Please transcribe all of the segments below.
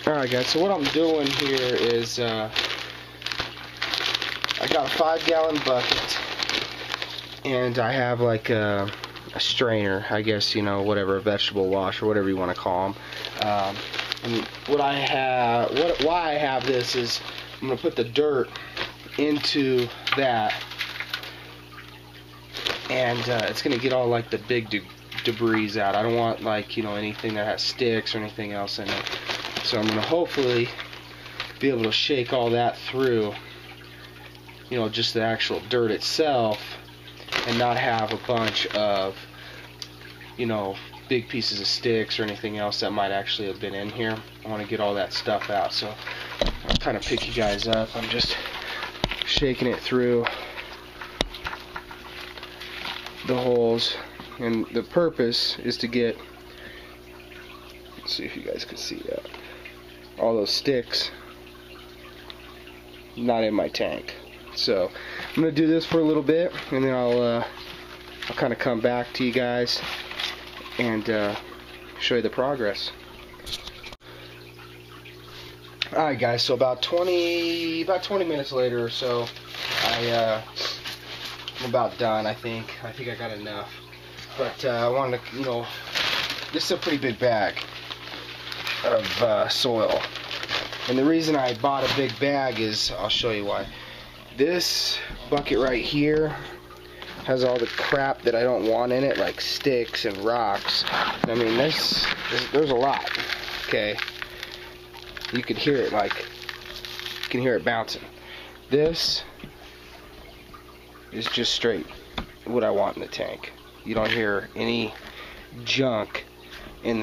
Alright guys, so what I'm doing here is I got a 5-gallon bucket and I have like a strainer, I guess, you know, whatever, a vegetable wash or whatever you want to call them. And why I have this is I'm going to put the dirt into that, and it's going to get all like the big debris out. I don't want, like, you know, anything that has sticks or anything else in it. So I'm going to hopefully be able to shake all that through, you know, just the actual dirt itself, and not have a bunch of, you know, big pieces of sticks or anything else that might actually have been in here. I want to get all that stuff out. So I'll kind of pick you guys up. I'm just shaking it through the holes, and the purpose is to get, let's see if you guys can see that, all those sticks not in my tank. So I'm gonna do this for a little bit, and then I'll kind of come back to you guys and show you the progress. Alright guys, so about 20 minutes later or so, I'm about done. I think I got enough, but I wanted to, you know, this is a pretty big bag of soil, and the reason I bought a big bag is, I'll show you why. This bucket right here has all the crap that I don't want in it, like sticks and rocks. I mean, there's a lot. Okay, you could hear it, like, you can hear it bouncing. This is just straight what I want in the tank. You don't hear any junk in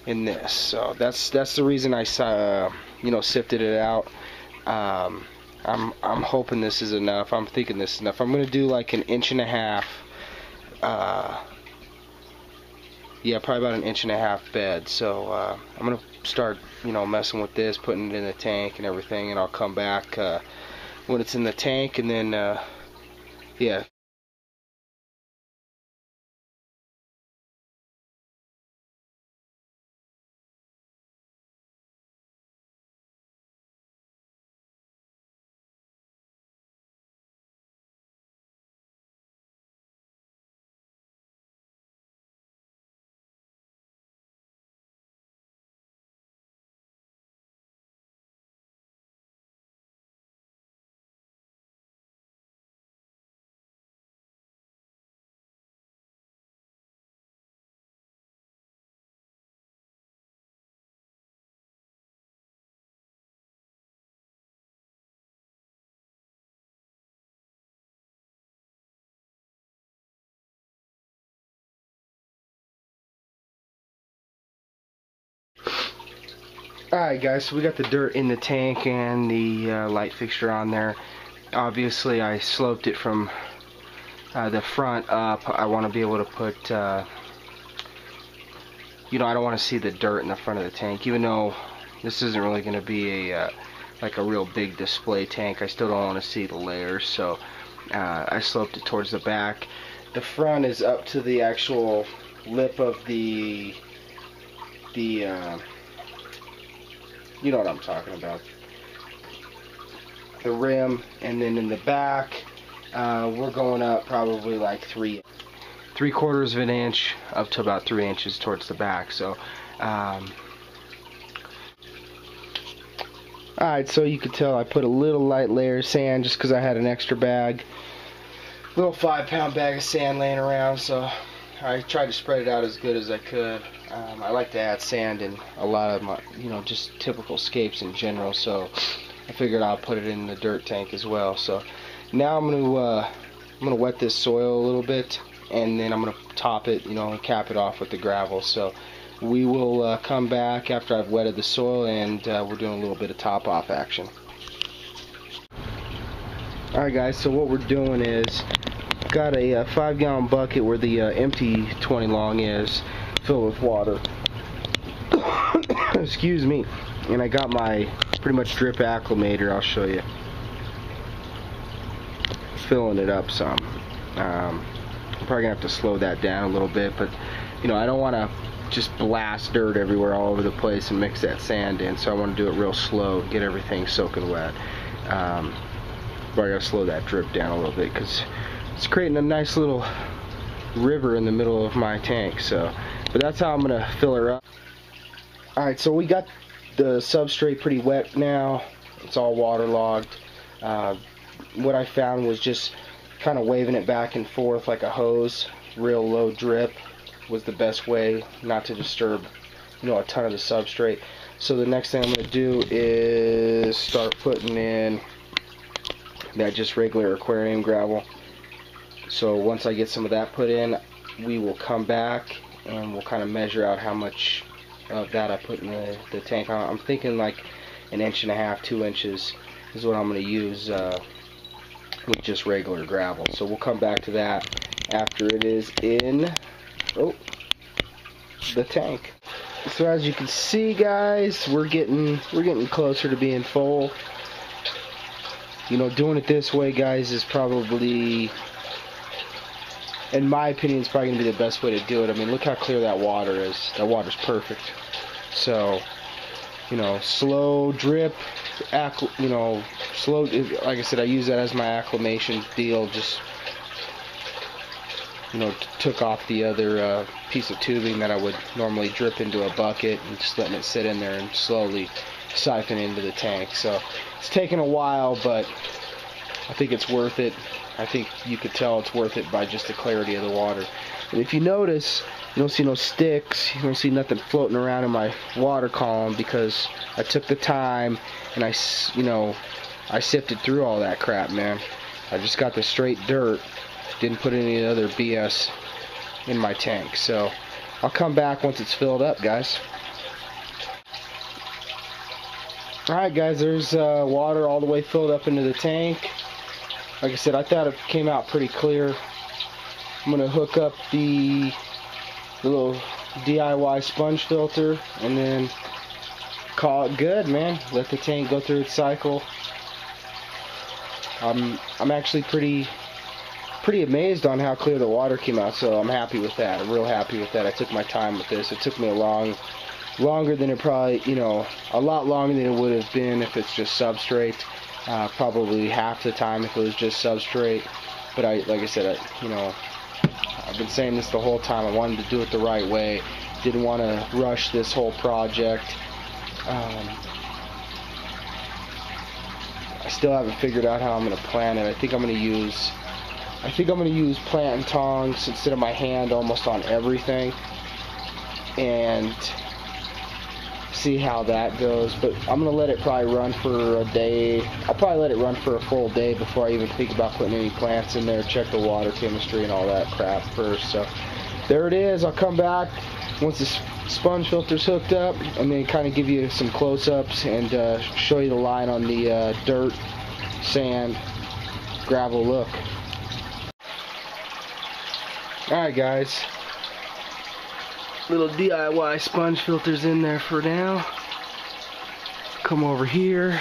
this. So that's the reason I you know, sifted it out. I'm hoping this is enough. I'm thinking this is enough. I'm gonna do like 1.5 inches. Yeah, probably about 1.5 inches bed. So I'm gonna start, you know, messing with this, putting it in the tank and everything, and I'll come back when it's in the tank, and then yeah. Alright guys, so we got the dirt in the tank and the light fixture on there. Obviously I sloped it from the front up. I want to be able to put, you know, I don't want to see the dirt in the front of the tank, even though this isn't really going to be a like a real big display tank. I still don't want to see the layers, so I sloped it towards the back. The front is up to the actual lip of the you know what I'm talking about, the rim, and then in the back we're going up probably like 3/4 of an inch up to about 3 inches towards the back. So alright, so you could tell I put a little light layer of sand just because I had an extra bag, little 5-pound bag of sand laying around, so I tried to spread it out as good as I could. I like to add sand in a lot of my, you know, just typical scapes in general, so I figured I'll put it in the dirt tank as well. So now I'm gonna wet this soil a little bit, and then I'm gonna top it, you know, and cap it off with the gravel. So we will come back after I've wetted the soil, and we're doing a little bit of top off action. Alright guys, so what we're doing is got a 5-gallon bucket where the empty 20 long is, filled with water. Excuse me. And I got my pretty much drip acclimator. I'll show you. Filling it up some. I'm probably gonna have to slow that down a little bit, but you know, I don't want to just blast dirt everywhere all over the place and mix that sand in. So I want to do it real slow, get everything soaking wet. But I gotta slow that drip down a little bit because it's creating a nice little river in the middle of my tank. So, but that's how I'm gonna fill her up. Alright, so we got the substrate pretty wet now. It's all waterlogged. What I found was just kind of waving it back and forth like a hose, real low drip was the best way not to disturb, you know, a ton of the substrate. So the next thing I'm going to do is start putting in that just regular aquarium gravel. So once I get some of that put in, we will come back and we'll kind of measure out how much of that I put in the tank. I'm thinking like 1.5 inches, 2 inches is what I'm going to use with just regular gravel. So we'll come back to that after it is in the tank. So as you can see, guys, we're getting closer to being full. You know, doing it this way, guys, is probably, in my opinion, it's probably gonna be the best way to do it. I mean, look how clear that water is. That water's perfect. So, you know, slow drip, you know, slow. Like I said, I use that as my acclimation deal. Just, you know, took off the other piece of tubing that I would normally drip into a bucket and just letting it sit in there and slowly siphon into the tank. So it's taken a while, but I think it's worth it. I think you could tell it's worth it by just the clarity of the water. And if you notice, you don't see no sticks, you don't see nothing floating around in my water column because I took the time and I sifted through all that crap, man. I just got the straight dirt. Didn't put any other BS in my tank. So I'll come back once it's filled up, guys. Alright, guys, there's water all the way filled up into the tank. Like I said, I thought it came out pretty clear. I'm going to hook up the little DIY sponge filter and then call it good, man. Let the tank go through its cycle. I'm actually pretty amazed on how clear the water came out, so I'm happy with that. I'm real happy with that. I took my time with this. It took me longer than it probably, you know, a lot longer than it would have been if it's just substrate. Probably half the time if it was just substrate. But like I said, you know, I've been saying this the whole time. I wanted to do it the right way. Didn't want to rush this whole project. I still haven't figured out how I'm going to plant it. I think I'm going to use plant and tongs instead of my hand almost on everything, and see how that goes. But I'm going to let it probably run for a day. I'll probably let it run for a full day before I even think about putting any plants in there. Check the water chemistry and all that crap first. So there it is. I'll come back once the sponge filter's hooked up and then kind of give you some close-ups and show you the line on the dirt, sand, gravel look. Alright, guys, little DIY sponge filters in there for now. Come over here.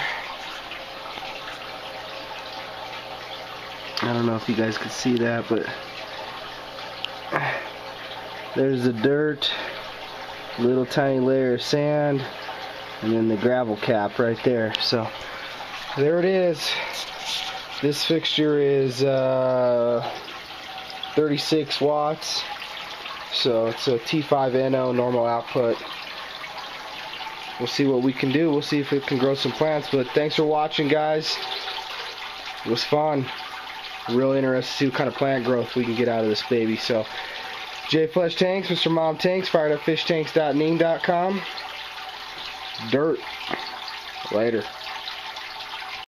I don't know if you guys can see that, but there's the dirt, little tiny layer of sand, and then the gravel cap right there. So there it is. This fixture is 36 watts, so it's a T5NO normal output. We'll see what we can do. We'll see if it can grow some plants. But thanks for watching, guys. It was fun. Real interested to see what kind of plant growth we can get out of this baby. So J Flesh Tanks, Mr. Mom Tanks, firedupfishtanks.ning.com. Dirt. Later.